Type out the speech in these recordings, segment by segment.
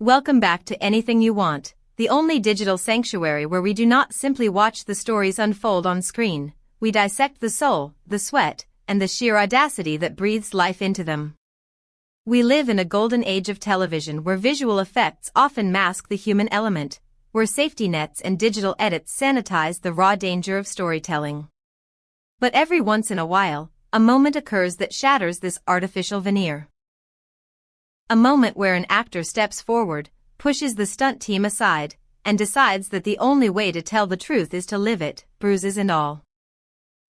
Welcome back to Anything You Want, the only digital sanctuary where we do not simply watch the stories unfold on screen, we dissect the soul, the sweat, and the sheer audacity that breathes life into them. We live in a golden age of television where visual effects often mask the human element, where safety nets and digital edits sanitize the raw danger of storytelling. But every once in a while, a moment occurs that shatters this artificial veneer. A moment where an actor steps forward, pushes the stunt team aside, and decides that the only way to tell the truth is to live it, bruises and all.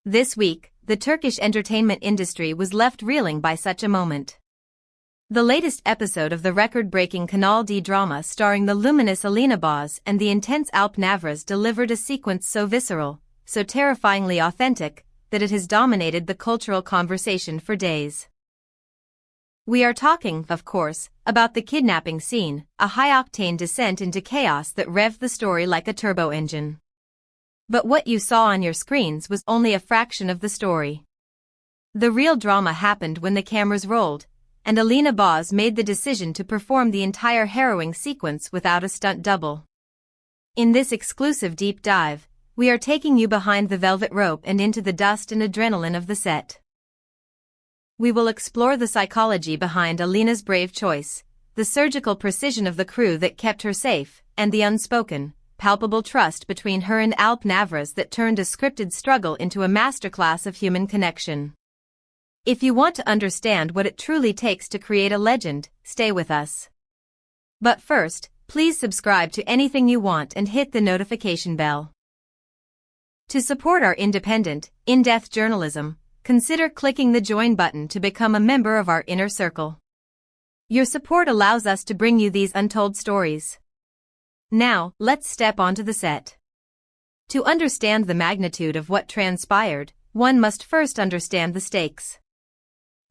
This week, the Turkish entertainment industry was left reeling by such a moment. The latest episode of the record-breaking Kanal D drama starring the luminous Alina Boz and the intense Alp Navras delivered a sequence so visceral, so terrifyingly authentic, that it has dominated the cultural conversation for days. We are talking, of course, about the kidnapping scene, a high-octane descent into chaos that revved the story like a turbo engine. But what you saw on your screens was only a fraction of the story. The real drama happened when the cameras rolled, and Alina Boz made the decision to perform the entire harrowing sequence without a stunt double. In this exclusive deep dive, we are taking you behind the velvet rope and into the dust and adrenaline of the set. We will explore the psychology behind Alina's brave choice, the surgical precision of the crew that kept her safe, and the unspoken, palpable trust between her and Alp Navras that turned a scripted struggle into a masterclass of human connection. If you want to understand what it truly takes to create a legend, stay with us. But first, please subscribe to Anything You Want and hit the notification bell. To support our independent, in-depth journalism, consider clicking the join button to become a member of our inner circle. Your support allows us to bring you these untold stories. Now, let's step onto the set. To understand the magnitude of what transpired, one must first understand the stakes.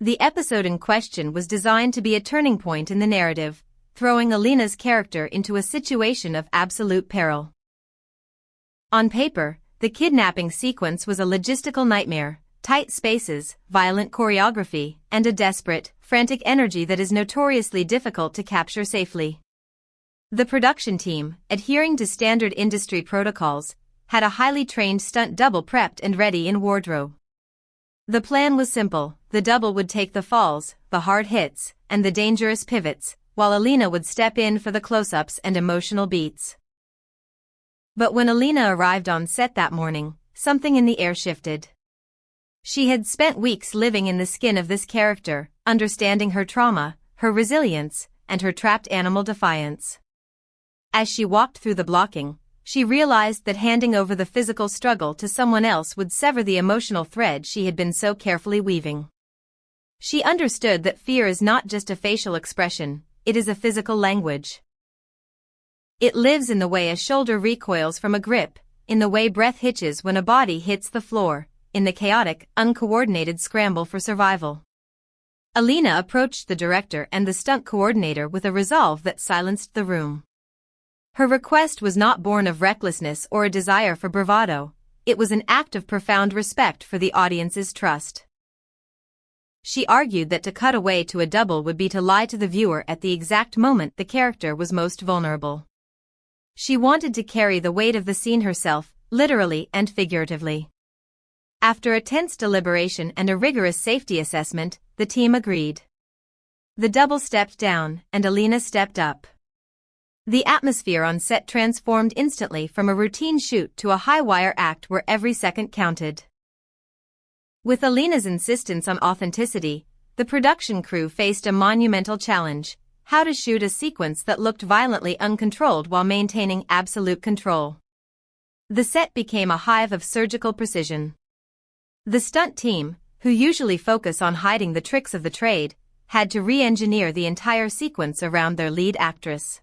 The episode in question was designed to be a turning point in the narrative, throwing Alina's character into a situation of absolute peril. On paper, the kidnapping sequence was a logistical nightmare. Tight spaces, violent choreography, and a desperate, frantic energy that is notoriously difficult to capture safely. The production team, adhering to standard industry protocols, had a highly trained stunt double prepped and ready in wardrobe. The plan was simple: the double would take the falls, the hard hits, and the dangerous pivots, while Alina would step in for the close-ups and emotional beats. But when Alina arrived on set that morning, something in the air shifted. She had spent weeks living in the skin of this character, understanding her trauma, her resilience, and her trapped animal defiance. As she walked through the blocking, she realized that handing over the physical struggle to someone else would sever the emotional thread she had been so carefully weaving. She understood that fear is not just a facial expression, it is a physical language. It lives in the way a shoulder recoils from a grip, in the way breath hitches when a body hits the floor, in the chaotic, uncoordinated scramble for survival. Alina approached the director and the stunt coordinator with a resolve that silenced the room. Her request was not born of recklessness or a desire for bravado, it was an act of profound respect for the audience's trust. She argued that to cut away to a double would be to lie to the viewer at the exact moment the character was most vulnerable. She wanted to carry the weight of the scene herself, literally and figuratively. After a tense deliberation and a rigorous safety assessment, the team agreed. The double stepped down, and Alina stepped up. The atmosphere on set transformed instantly from a routine shoot to a high-wire act where every second counted. With Alina's insistence on authenticity, the production crew faced a monumental challenge: how to shoot a sequence that looked violently uncontrolled while maintaining absolute control. The set became a hive of surgical precision. The stunt team, who usually focus on hiding the tricks of the trade, had to re-engineer the entire sequence around their lead actress.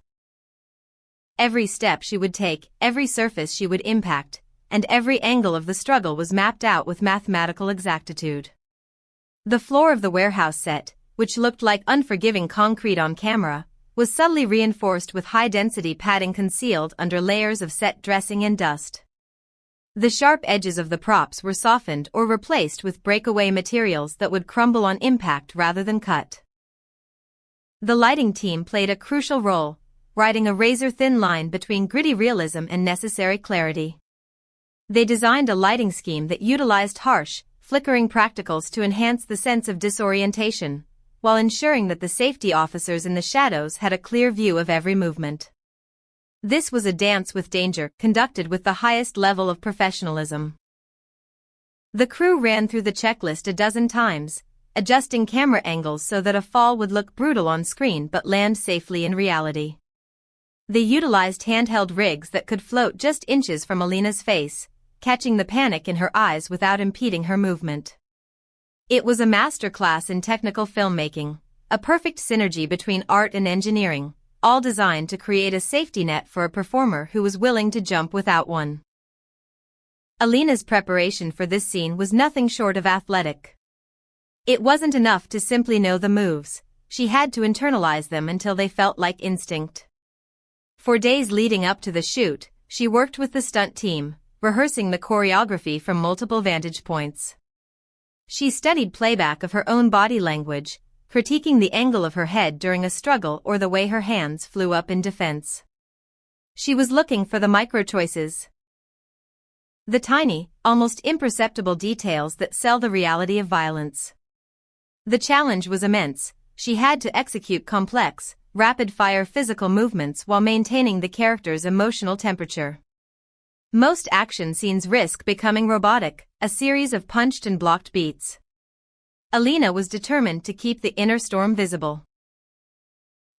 Every step she would take, every surface she would impact, and every angle of the struggle was mapped out with mathematical exactitude. The floor of the warehouse set, which looked like unforgiving concrete on camera, was subtly reinforced with high-density padding concealed under layers of set dressing and dust. The sharp edges of the props were softened or replaced with breakaway materials that would crumble on impact rather than cut. The lighting team played a crucial role, riding a razor-thin line between gritty realism and necessary clarity. They designed a lighting scheme that utilized harsh, flickering practicals to enhance the sense of disorientation, while ensuring that the safety officers in the shadows had a clear view of every movement. This was a dance with danger conducted with the highest level of professionalism. The crew ran through the checklist a dozen times, adjusting camera angles so that a fall would look brutal on screen but land safely in reality. They utilized handheld rigs that could float just inches from Alina's face, catching the panic in her eyes without impeding her movement. It was a masterclass in technical filmmaking, a perfect synergy between art and engineering, all designed to create a safety net for a performer who was willing to jump without one. Alina's preparation for this scene was nothing short of athletic. It wasn't enough to simply know the moves, she had to internalize them until they felt like instinct. For days leading up to the shoot, she worked with the stunt team, rehearsing the choreography from multiple vantage points. She studied playback of her own body language, critiquing the angle of her head during a struggle or the way her hands flew up in defense. She was looking for the micro-choices, the tiny, almost imperceptible details that sell the reality of violence. The challenge was immense. She had to execute complex, rapid-fire physical movements while maintaining the character's emotional temperature. Most action scenes risk becoming robotic, a series of punched and blocked beats. Alina was determined to keep the inner storm visible.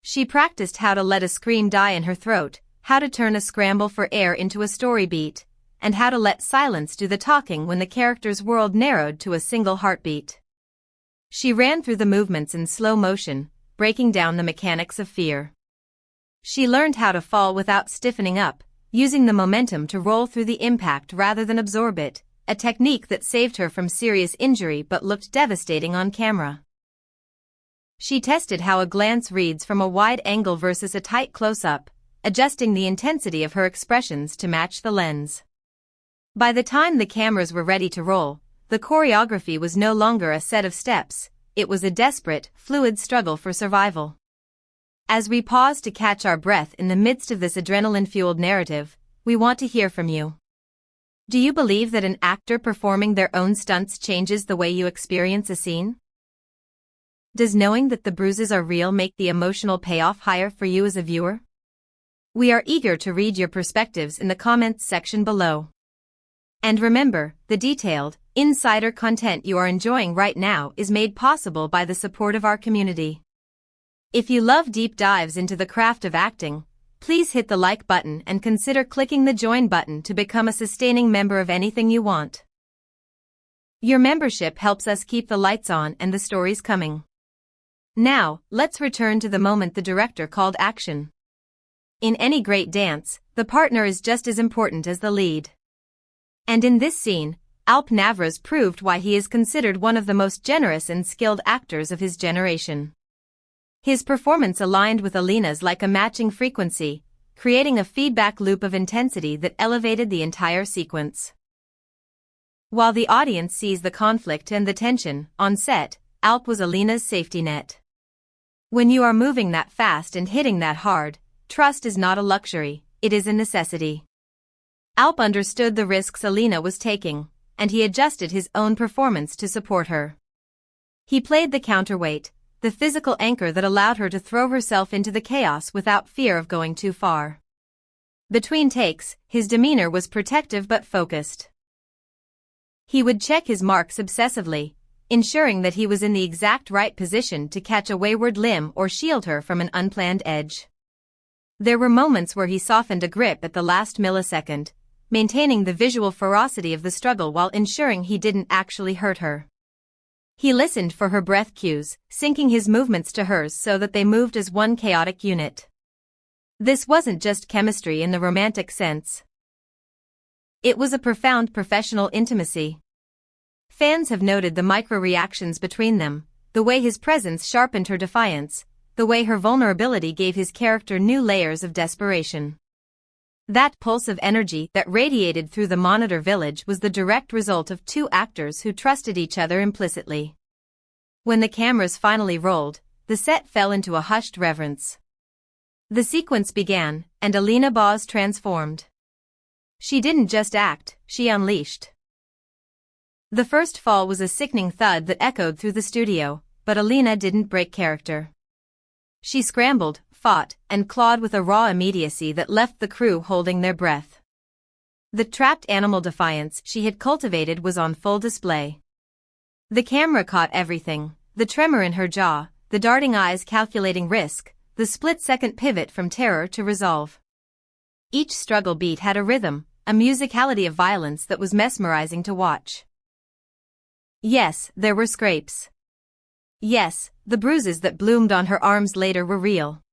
She practiced how to let a scream die in her throat, how to turn a scramble for air into a story beat, and how to let silence do the talking when the character's world narrowed to a single heartbeat. She ran through the movements in slow motion, breaking down the mechanics of fear. She learned how to fall without stiffening up, using the momentum to roll through the impact rather than absorb it, a technique that saved her from serious injury but looked devastating on camera. She tested how a glance reads from a wide angle versus a tight close-up, adjusting the intensity of her expressions to match the lens. By the time the cameras were ready to roll, the choreography was no longer a set of steps, it was a desperate, fluid struggle for survival. As we pause to catch our breath in the midst of this adrenaline-fueled narrative, we want to hear from you. Do you believe that an actor performing their own stunts changes the way you experience a scene? Does knowing that the bruises are real make the emotional payoff higher for you as a viewer? We are eager to read your perspectives in the comments section below. And remember, the detailed, insider content you are enjoying right now is made possible by the support of our community. If you love deep dives into the craft of acting, please hit the like button and consider clicking the join button to become a sustaining member of Anything You Want. Your membership helps us keep the lights on and the stories coming. Now, let's return to the moment the director called action. In any great dance, the partner is just as important as the lead. And in this scene, Alp Navras proved why he is considered one of the most generous and skilled actors of his generation. His performance aligned with Alina's like a matching frequency, creating a feedback loop of intensity that elevated the entire sequence. While the audience sees the conflict and the tension, on set, Alp was Alina's safety net. When you are moving that fast and hitting that hard, trust is not a luxury, it is a necessity. Alp understood the risks Alina was taking, and he adjusted his own performance to support her. He played the counterweight, the physical anchor that allowed her to throw herself into the chaos without fear of going too far. Between takes, his demeanor was protective but focused. He would check his marks obsessively, ensuring that he was in the exact right position to catch a wayward limb or shield her from an unplanned edge. There were moments where he softened a grip at the last millisecond, maintaining the visual ferocity of the struggle while ensuring he didn't actually hurt her. He listened for her breath cues, syncing his movements to hers so that they moved as one chaotic unit. This wasn't just chemistry in the romantic sense. It was a profound professional intimacy. Fans have noted the micro-reactions between them, the way his presence sharpened her defiance, the way her vulnerability gave his character new layers of desperation. That pulse of energy that radiated through the monitor village was the direct result of two actors who trusted each other implicitly. When the cameras finally rolled, the set fell into a hushed reverence. The sequence began, and Alina Boz transformed. She didn't just act, she unleashed. The first fall was a sickening thud that echoed through the studio, but Alina didn't break character. She scrambled, fought, and clawed with a raw immediacy that left the crew holding their breath. The trapped animal defiance she had cultivated was on full display. The camera caught everything, the tremor in her jaw, the darting eyes calculating risk, the split-second pivot from terror to resolve. Each struggle beat had a rhythm, a musicality of violence that was mesmerizing to watch. Yes, there were scrapes. Yes, the bruises that bloomed on her arms later were real.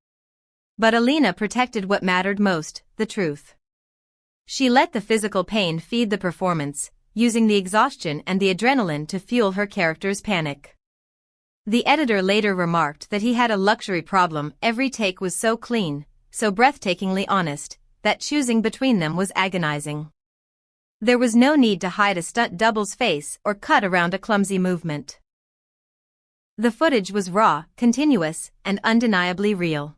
But Alina protected what mattered most, the truth. She let the physical pain feed the performance, using the exhaustion and the adrenaline to fuel her character's panic. The editor later remarked that he had a luxury problem. Every take was so clean, so breathtakingly honest, that choosing between them was agonizing. There was no need to hide a stunt double's face or cut around a clumsy movement. The footage was raw, continuous, and undeniably real.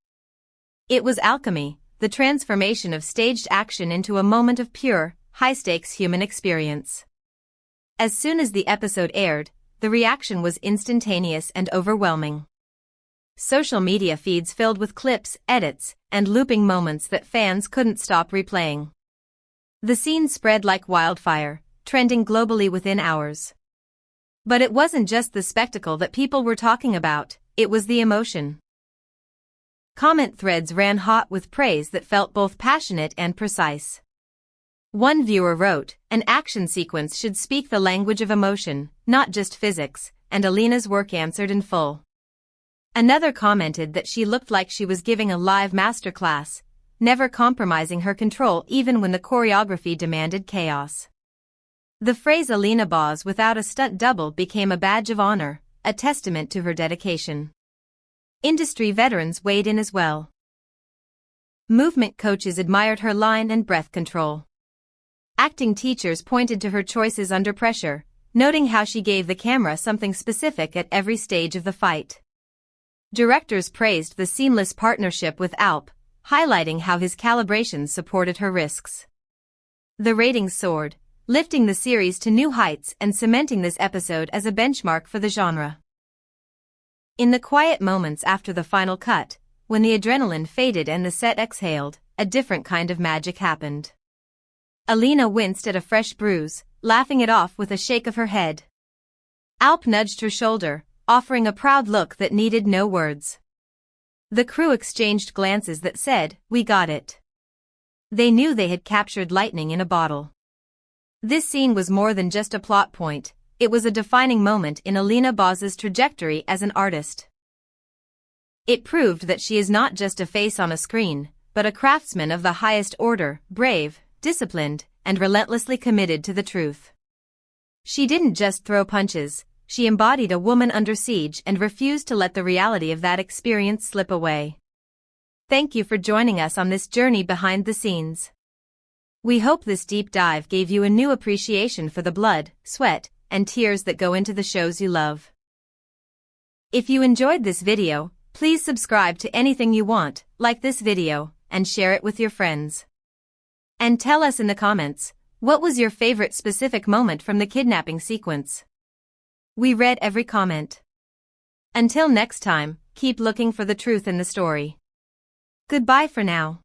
It was alchemy, the transformation of staged action into a moment of pure, high-stakes human experience. As soon as the episode aired, the reaction was instantaneous and overwhelming. Social media feeds filled with clips, edits, and looping moments that fans couldn't stop replaying. The scene spread like wildfire, trending globally within hours. But it wasn't just the spectacle that people were talking about, it was the emotion. Comment threads ran hot with praise that felt both passionate and precise. One viewer wrote, "An action sequence should speak the language of emotion, not just physics," and Alina's work answered in full. Another commented that she looked like she was giving a live masterclass, never compromising her control even when the choreography demanded chaos. The phrase Alina Boz without a stunt double became a badge of honor, a testament to her dedication. Industry veterans weighed in as well. Movement coaches admired her line and breath control. Acting teachers pointed to her choices under pressure, noting how she gave the camera something specific at every stage of the fight. Directors praised the seamless partnership with Alp, highlighting how his calibrations supported her risks. The ratings soared, lifting the series to new heights and cementing this episode as a benchmark for the genre. In the quiet moments after the final cut, when the adrenaline faded and the set exhaled, a different kind of magic happened. Alina winced at a fresh bruise, laughing it off with a shake of her head. Alp nudged her shoulder, offering a proud look that needed no words. The crew exchanged glances that said, "We got it." They knew they had captured lightning in a bottle. This scene was more than just a plot point, it was a defining moment in Alina Boz's trajectory as an artist. It proved that she is not just a face on a screen, but a craftsman of the highest order, brave, disciplined, and relentlessly committed to the truth. She didn't just throw punches, she embodied a woman under siege and refused to let the reality of that experience slip away. Thank you for joining us on this journey behind the scenes. We hope this deep dive gave you a new appreciation for the blood, sweat, and tears that go into the shows you love. If you enjoyed this video, please subscribe to Anything You Want, like this video, and share it with your friends. And tell us in the comments, what was your favorite specific moment from the kidnapping sequence? We read every comment. Until next time, keep looking for the truth in the story. Goodbye for now.